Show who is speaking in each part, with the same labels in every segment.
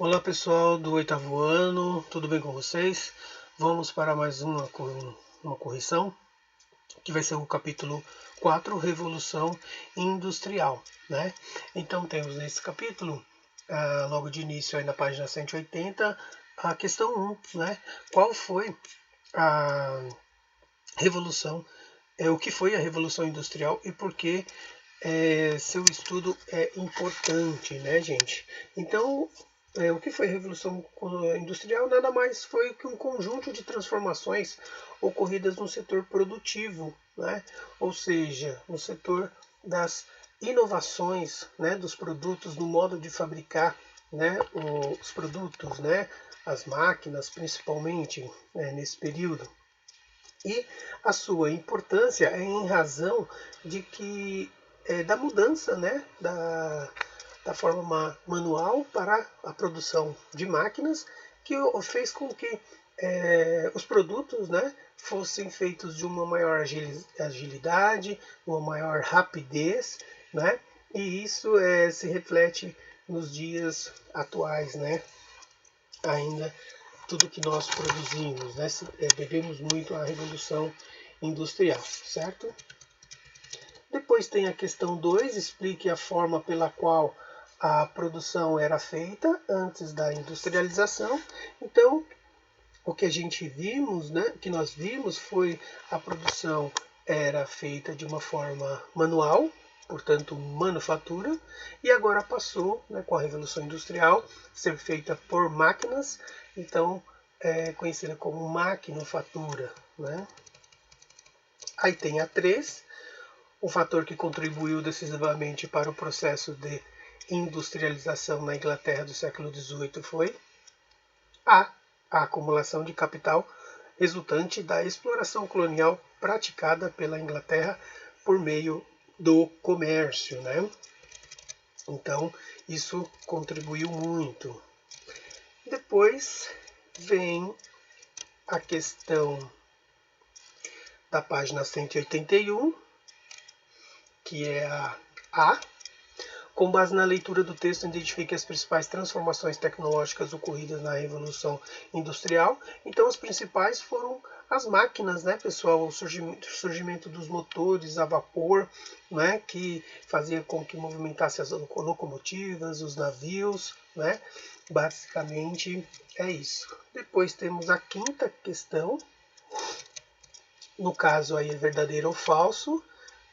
Speaker 1: Olá pessoal do oitavo ano, tudo bem com vocês? Vamos para mais uma correção, que vai ser o capítulo 4, Revolução Industrial, né? Então temos nesse capítulo, logo de início aí na página 180, a questão 1, né? Qual foi a revolução, o que foi a Revolução Industrial e por que seu estudo é importante, né, gente? Então, o que foi a Revolução Industrial nada mais foi que um conjunto de transformações ocorridas no setor produtivo, né? Ou seja, no setor das inovações, né, dos produtos, no modo de fabricar, né, os produtos, né, as máquinas, principalmente, nesse período. E a sua importância é em razão de que da mudança, né, da forma manual para a produção de máquinas, que fez com que os produtos, né, fossem feitos de uma maior agilidade, uma maior rapidez, né, e isso se reflete nos dias atuais, né, ainda tudo que nós produzimos, né? Devemos muito à Revolução Industrial, certo? Depois tem a questão 2, explique a forma pela qual a produção era feita antes da industrialização. Então, o que a gente vimos, né, que nós vimos foi a produção era feita de uma forma manual, portanto manufatura, e agora passou, né, com a Revolução Industrial, ser feita por máquinas, então é conhecida como maquinofatura, né? Aí tem a 3, o fator que contribuiu decisivamente para o processo de industrialização na Inglaterra do século XVIII foi a acumulação de capital resultante da exploração colonial praticada pela Inglaterra por meio do comércio, né? Então, isso contribuiu muito. Depois vem a questão da página 181, que é a Com base na leitura do texto, identifique as principais transformações tecnológicas ocorridas na Revolução Industrial. Então, as principais foram as máquinas, né, pessoal? O surgimento dos motores a vapor, né, que fazia com que movimentasse as locomotivas, os navios, né? Basicamente é isso. Depois temos a quinta questão. No caso aí é verdadeiro ou falso,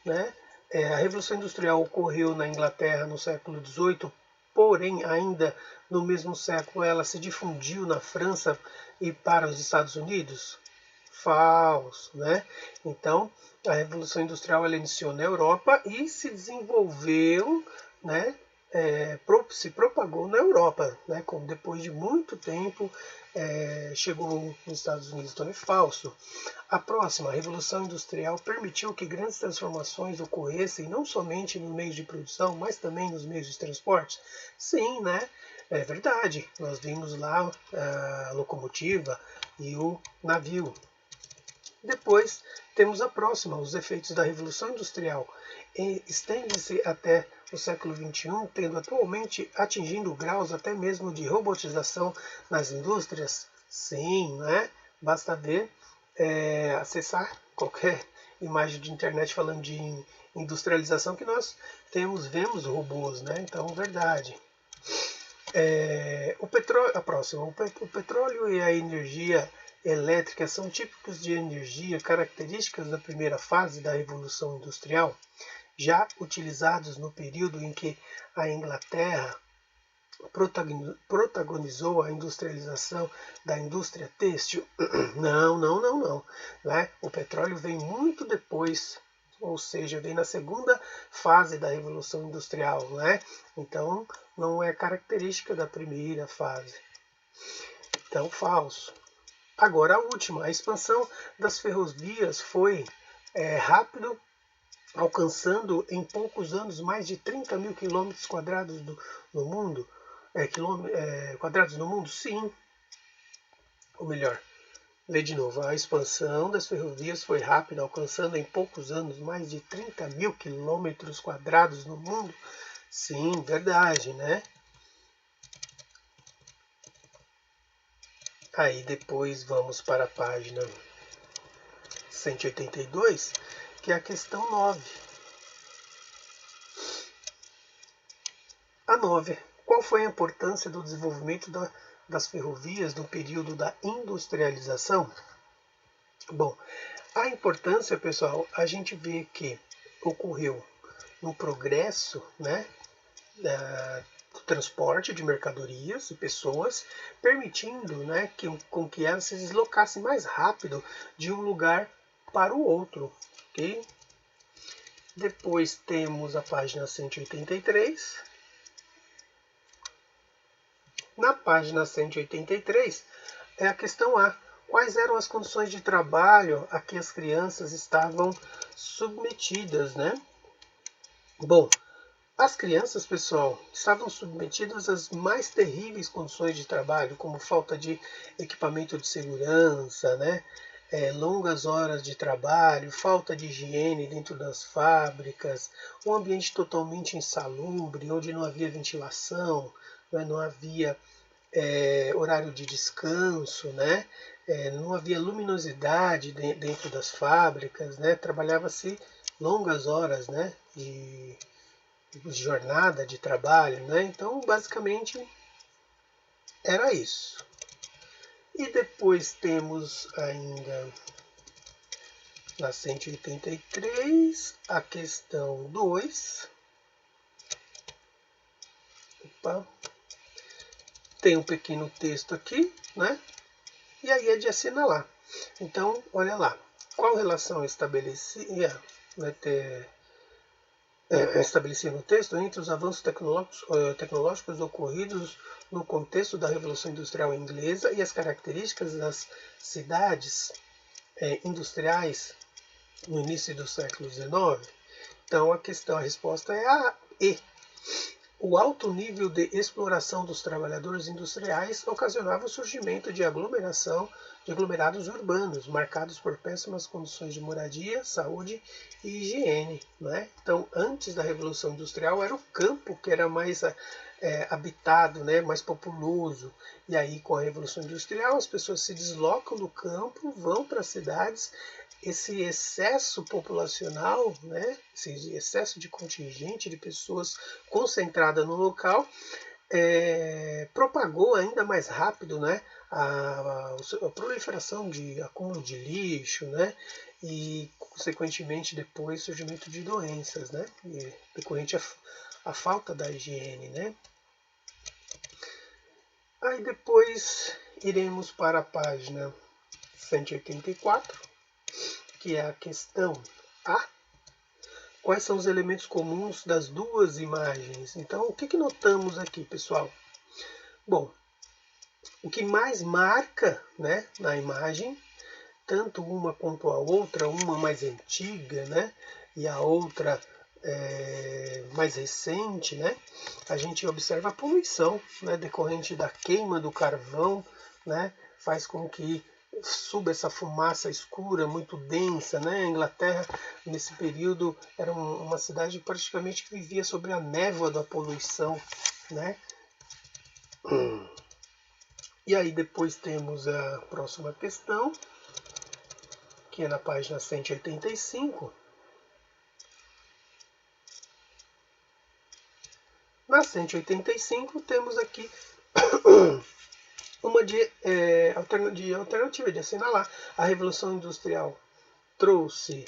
Speaker 1: né? A Revolução Industrial ocorreu na Inglaterra no século XVIII, porém, ainda no mesmo século, ela se difundiu na França e para os Estados Unidos? Falso, né? Então, a Revolução Industrial ela iniciou na Europa e se desenvolveu, né? Se propagou na Europa, né? Como depois de muito tempo chegou nos Estados Unidos. Então é falso. A próxima, a Revolução Industrial, permitiu que grandes transformações ocorressem não somente nos meios de produção, mas também nos meios de transporte? Sim, né? É verdade. Nós vimos lá a locomotiva e o navio. Depois temos a próxima, os efeitos da Revolução Industrial. Estende-se até o século XXI, tendo atualmente atingindo graus até mesmo de robotização nas indústrias? Sim, né? Basta ver, acessar qualquer imagem de internet falando de industrialização que nós vemos robôs, né? Então, verdade. A próxima, o petróleo e a energia elétrica são típicos de energia características da primeira fase da Revolução Industrial, já utilizados no período em que a Inglaterra protagonizou a industrialização da indústria têxtil? Não, não, não, não. Né? O petróleo vem muito depois, ou seja, vem na segunda fase da Revolução Industrial, né? Então, não é característica da primeira fase. Então, falso. Agora, a última. A expansão das ferrovias foi rápido, alcançando em poucos anos mais de 30 mil quilômetros quadrados no mundo. Quadrados no mundo? Sim. Ou melhor, lê de novo. A expansão das ferrovias foi rápida, alcançando em poucos anos mais de 30 mil quilômetros quadrados no mundo? Sim, verdade, né? Aí depois vamos para a página 182, que é a questão 9. A 9. Qual foi a importância do desenvolvimento das ferrovias no período da industrialização? Bom, a importância, pessoal, a gente vê que ocorreu no progresso, né, do transporte de mercadorias e pessoas, permitindo, né, com que elas se deslocassem mais rápido de um lugar para o outro. Okay? Depois temos a página 183. Na página 183 é a questão A. Quais eram as condições de trabalho a que as crianças estavam submetidas, né? Bom, as crianças, pessoal, estavam submetidas às mais terríveis condições de trabalho, como falta de equipamento de segurança, né? Longas horas de trabalho, falta de higiene dentro das fábricas, um ambiente totalmente insalubre, onde não havia ventilação, né? Não havia horário de descanso, né? Não havia luminosidade dentro das fábricas, né? Trabalhava-se longas horas, né? de jornada de trabalho, né? Então, basicamente, era isso. E depois temos ainda na 183 a questão 2. Opa. Tem um pequeno texto aqui, né? E aí é de assinalar. Então, olha lá. Qual relação estabelecia, né, estabelecia no texto entre os avanços tecnológicos ocorridos no contexto da Revolução Industrial Inglesa e as características das cidades industriais no início do século XIX? Então a resposta é a E. O alto nível de exploração dos trabalhadores industriais ocasionava o surgimento de aglomerados urbanos, marcados por péssimas condições de moradia, saúde e higiene. Né? Então, antes da Revolução Industrial, era o campo que era mais habitado, né? Mais populoso. E aí, com a Revolução Industrial, as pessoas se deslocam do campo, vão para as cidades. Esse excesso populacional, né, esse excesso de contingente de pessoas concentrada no local, propagou ainda mais rápido, né, a proliferação de acúmulo de lixo, né, e consequentemente depois surgimento de doenças, né, decorrente a falta da higiene, né. Aí depois iremos para a página 184. Que é a questão A. Quais são os elementos comuns das duas imagens? Então, o que notamos aqui, pessoal? Bom, o que mais marca, né, na imagem, tanto uma quanto a outra, uma mais antiga, né, e a outra mais recente, né, a gente observa a poluição, né, decorrente da queima do carvão, né, faz com que suba essa fumaça escura, muito densa, né? A Inglaterra, nesse período, era uma cidade praticamente que vivia sobre a névoa da poluição, né? E aí depois temos a próxima questão, que é na página 185. Na 185 temos aqui uma alternativa de assinalar. A Revolução Industrial trouxe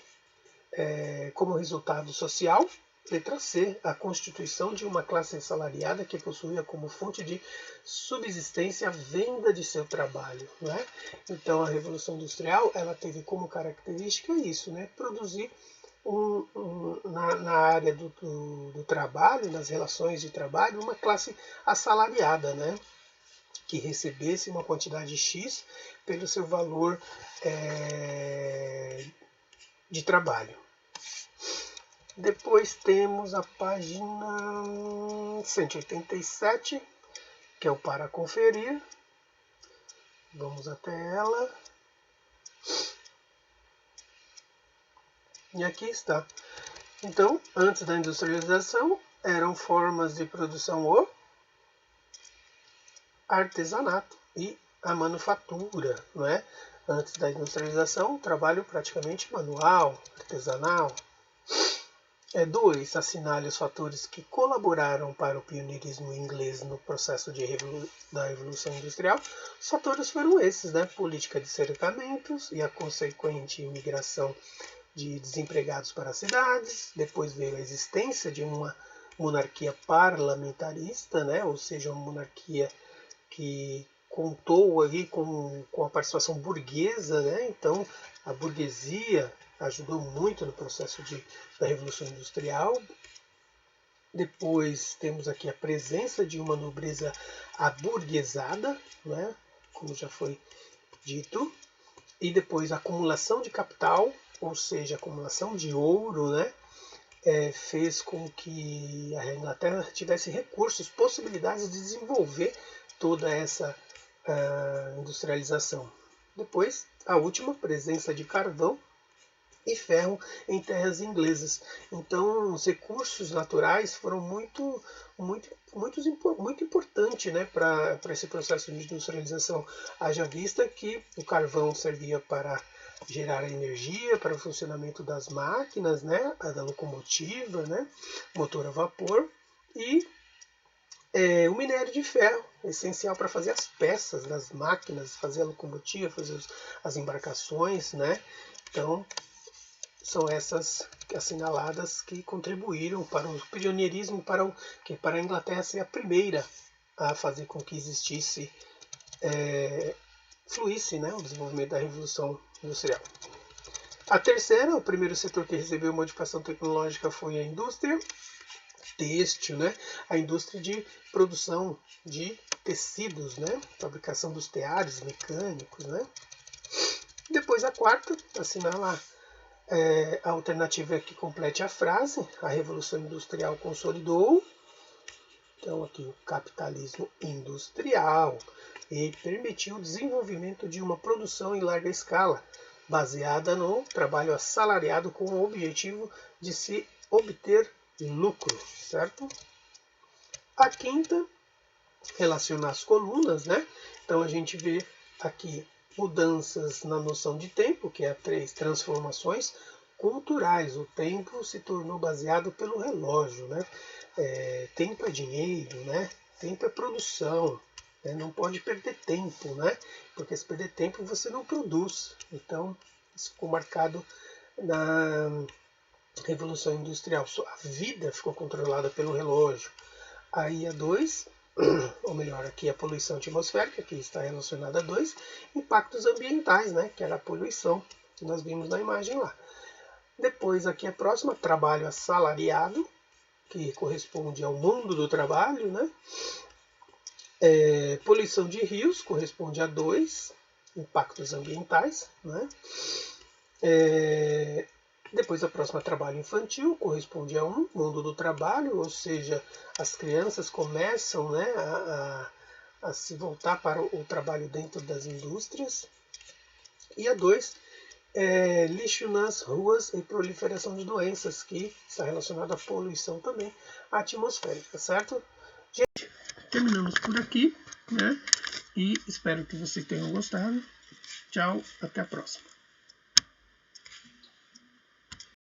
Speaker 1: como resultado social, letra C, a constituição de uma classe assalariada que possuía como fonte de subsistência a venda de seu trabalho. Né? Então a Revolução Industrial ela teve como característica isso, né? Produzir na área do trabalho, nas relações de trabalho, uma classe assalariada, né? Que recebesse uma quantidade X pelo seu valor de trabalho. Depois temos a página 187, que é o para conferir. Vamos até ela. E aqui está. Então, antes da industrialização, eram formas de produção o artesanato e a manufatura, não é? Antes da industrialização, trabalho praticamente manual, artesanal. 2. Assinale os fatores que colaboraram para o pioneirismo inglês no processo da Revolução Industrial. Os fatores foram esses, né? Política de cercamentos e a consequente imigração de desempregados para as cidades. Depois veio a existência de uma monarquia parlamentarista, né? Ou seja, uma monarquia que contou ali com a participação burguesa, né? Então a burguesia ajudou muito no processo da Revolução Industrial. Depois temos aqui a presença de uma nobreza aburguesada, né? Como já foi dito. E depois a acumulação de capital, ou seja, a acumulação de ouro, né? Fez com que a Inglaterra tivesse recursos, possibilidades de desenvolver toda essa industrialização. Depois, a última, presença de carvão e ferro em terras inglesas. Então, os recursos naturais foram muito importantes, né, para esse processo de industrialização. Haja vista que o carvão servia para gerar energia para o funcionamento das máquinas, né, da locomotiva, né, motor a vapor, e o minério de ferro, essencial para fazer as peças das máquinas, fazer a locomotiva, fazer as embarcações, né. Então, são essas assinaladas que contribuíram para o pioneirismo, para a Inglaterra ser a primeira a fazer com que existisse, fluísse, né, o desenvolvimento da Revolução Industrial. A terceira, o primeiro setor que recebeu modificação tecnológica foi a indústria têxtil, né, a indústria de produção de tecidos, né, fabricação dos teares mecânicos, né. Depois a quarta, assinala a alternativa que complete a frase: a Revolução Industrial consolidou, então aqui o capitalismo industrial, e permitiu o desenvolvimento de uma produção em larga escala, baseada no trabalho assalariado com o objetivo de se obter lucro, certo? A quinta, relacionar as colunas, né? Então a gente vê aqui mudanças na noção de tempo, que é a 3, transformações culturais. O tempo se tornou baseado pelo relógio, né? Tempo é dinheiro, né? Tempo é produção, né? Não pode perder tempo, né? Porque se perder tempo você não produz. Então isso ficou marcado na Revolução Industrial. A vida ficou controlada pelo relógio. Aí a 2, ou melhor, aqui a poluição atmosférica, que está relacionada a 2, impactos ambientais, né, que era a poluição, que nós vimos na imagem lá. Depois aqui a próxima, trabalho assalariado, que corresponde ao mundo do trabalho, né. Poluição de rios, corresponde a 2, impactos ambientais, né. Depois a próxima, trabalho infantil, corresponde a 1, mundo do trabalho, ou seja, as crianças começam, né, a se voltar para o trabalho dentro das indústrias. E a 2, lixo nas ruas e proliferação de doenças, que está relacionado à poluição também atmosférica, certo? Gente, terminamos por aqui, né? E espero que vocês tenham gostado. Tchau, até a próxima.